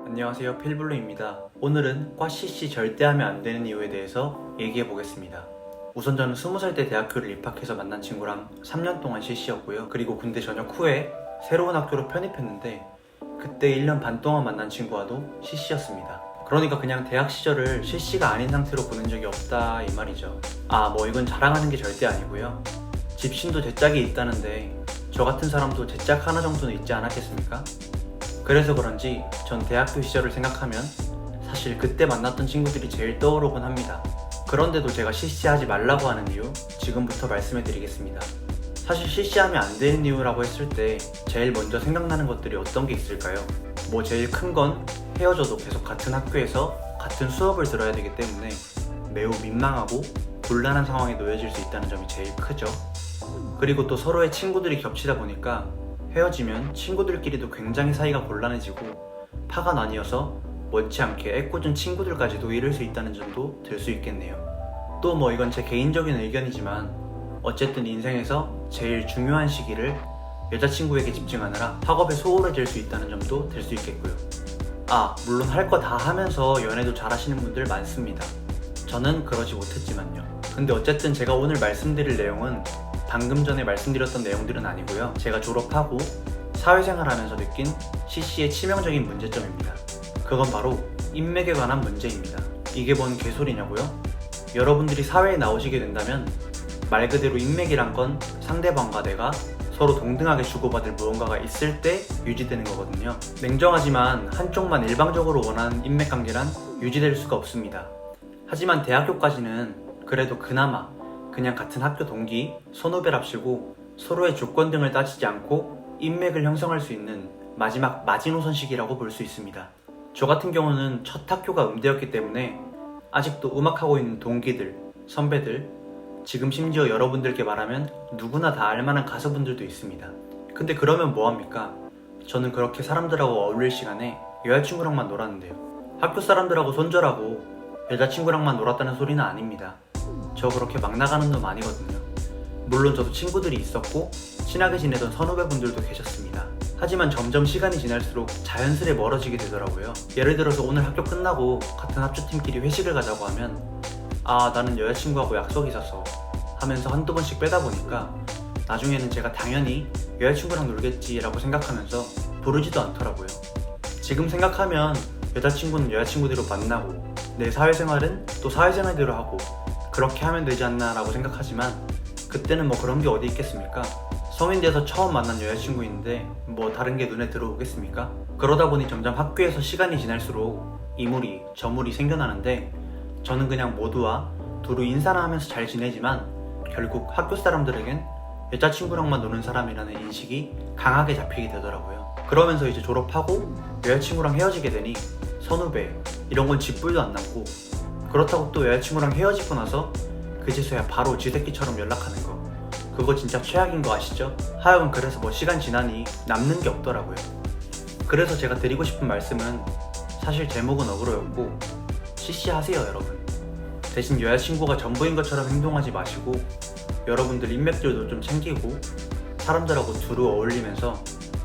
안녕하세요, 필블루입니다. 오늘은 과 CC 절대 하면 안 되는 이유에 대해서 얘기해 보겠습니다. 우선 저는 20살 때 대학교를 입학해서 만난 친구랑 3년 동안 CC였고요. 그리고 군대 전역 후에 새로운 학교로 편입했는데 그때 1년 반 동안 만난 친구와도 CC였습니다. 그러니까 그냥 대학 시절을 CC가 아닌 상태로 보낸 적이 없다 이 말이죠. 이건 자랑하는 게 절대 아니고요. 집신도 제 짝이 있다는데 저 같은 사람도 제 짝 하나 정도는 있지 않았겠습니까? 그래서 그런지 전 대학교 시절을 생각하면 사실 그때 만났던 친구들이 제일 떠오르곤 합니다. 그런데도 제가 CC하지 말라고 하는 이유 지금부터 말씀해 드리겠습니다. 사실 CC하면 안 되는 이유라고 했을 때 제일 먼저 생각나는 것들이 어떤 게 있을까요? 제일 큰 건 헤어져도 계속 같은 학교에서 같은 수업을 들어야 되기 때문에 매우 민망하고 곤란한 상황에 놓여질 수 있다는 점이 제일 크죠. 그리고 또 서로의 친구들이 겹치다 보니까 헤어지면 친구들끼리도 굉장히 사이가 곤란해지고 파가 나뉘어서 원치 않게 애꿎은 친구들까지도 잃을 수 있다는 점도 들 수 있겠네요. 또 이건 제 개인적인 의견이지만 어쨌든 인생에서 제일 중요한 시기를 여자친구에게 집중하느라 학업에 소홀해질 수 있다는 점도 들 수 있겠고요. 물론 할 거 다 하면서 연애도 잘 하시는 분들 많습니다. 저는 그러지 못했지만요. 근데 어쨌든 제가 오늘 말씀드릴 내용은 방금 전에 말씀드렸던 내용들은 아니고요. 제가 졸업하고 사회생활 하면서 느낀 CC의 치명적인 문제점입니다. 그건 바로 인맥에 관한 문제입니다. 이게 뭔 개소리냐고요? 여러분들이 사회에 나오시게 된다면 말 그대로 인맥이란 건 상대방과 내가 서로 동등하게 주고받을 무언가가 있을 때 유지되는 거거든요. 냉정하지만 한쪽만 일방적으로 원하는 인맥관계란 유지될 수가 없습니다. 하지만 대학교까지는 그래도 그나마 그냥 같은 학교 동기, 선후배랍시고 서로의 조건 등을 따지지 않고 인맥을 형성할 수 있는 마지막 마지노선 시기라고 볼 수 있습니다. 저 같은 경우는 첫 학교가 음대였기 때문에 아직도 음악하고 있는 동기들, 선배들, 지금 심지어 여러분들께 말하면 누구나 다 알만한 가수분들도 있습니다. 근데 그러면 뭐합니까? 저는 그렇게 사람들하고 어울릴 시간에 여자친구랑만 놀았는데요. 학교 사람들하고 손절하고 여자친구랑만 놀았다는 소리는 아닙니다. 저 그렇게 막 나가는 놈 아니거든요. 물론 저도 친구들이 있었고 친하게 지내던 선후배분들도 계셨습니다. 하지만 점점 시간이 지날수록 자연스레 멀어지게 되더라고요. 예를 들어서 오늘 학교 끝나고 같은 합주팀끼리 회식을 가자고 하면 나는 여자친구하고 약속이 있어서 하면서 한두 번씩 빼다 보니까 나중에는 제가 당연히 여자친구랑 놀겠지라고 생각하면서 부르지도 않더라고요. 지금 생각하면 여자친구는 여자친구대로 만나고 내 사회생활은 또 사회생활대로 하고 그렇게 하면 되지 않나 라고 생각하지만 그때는 그런 게 어디 있겠습니까? 성인 돼서 처음 만난 여자친구인데 다른 게 눈에 들어오겠습니까? 그러다 보니 점점 학교에서 시간이 지날수록 이물이 저물이 생겨나는데 저는 그냥 모두와 두루 인사나 하면서 잘 지내지만 결국 학교 사람들에겐 여자친구랑만 노는 사람이라는 인식이 강하게 잡히게 되더라고요. 그러면서 이제 졸업하고 여자친구랑 헤어지게 되니 선후배 이런 건 쥐뿔도 안 남고 그렇다고 또 여자친구랑 헤어지고 나서 그제서야 바로 쥐새끼처럼 연락하는 거 그거 진짜 최악인 거 아시죠? 하여간 그래서 시간 지나니 남는 게 없더라고요. 그래서 제가 드리고 싶은 말씀은 사실 제목은 어그로였고 CC 하세요 여러분. 대신 여자친구가 전부인 것처럼 행동하지 마시고 여러분들 인맥들도 좀 챙기고 사람들하고 두루 어울리면서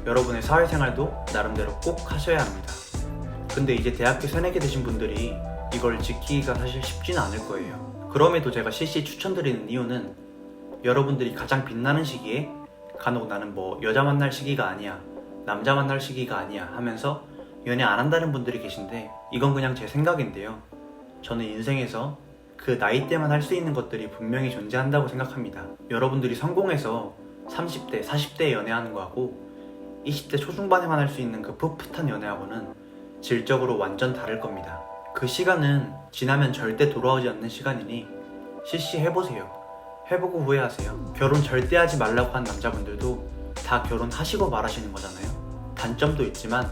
여러분의 사회생활도 나름대로 꼭 하셔야 합니다. 근데 이제 대학교 새내기 되신 분들이 이걸 지키기가 사실 쉽지는 않을 거예요. 그럼에도 제가 CC 추천드리는 이유는 여러분들이 가장 빛나는 시기에 간혹 나는 여자 만날 시기가 아니야, 남자 만날 시기가 아니야 하면서 연애 안 한다는 분들이 계신데 이건 그냥 제 생각인데요. 저는 인생에서 그 나이 때만 할 수 있는 것들이 분명히 존재한다고 생각합니다. 여러분들이 성공해서 30대, 40대에 연애하는 거하고 20대 초중반에만 할 수 있는 그 풋풋한 연애하고는 질적으로 완전 다를 겁니다. 그 시간은 지나면 절대 돌아오지 않는 시간이니 CC 해보세요. 해보고 후회하세요. 결혼 절대 하지 말라고 한 남자분들도 다 결혼하시고 말하시는 거잖아요. 단점도 있지만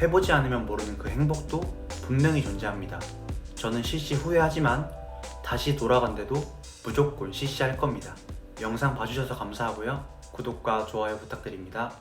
해보지 않으면 모르는 그 행복도 분명히 존재합니다. 저는 CC 후회하지만 다시 돌아간데도 무조건 CC 할 겁니다. 영상 봐주셔서 감사하고요. 구독과 좋아요 부탁드립니다.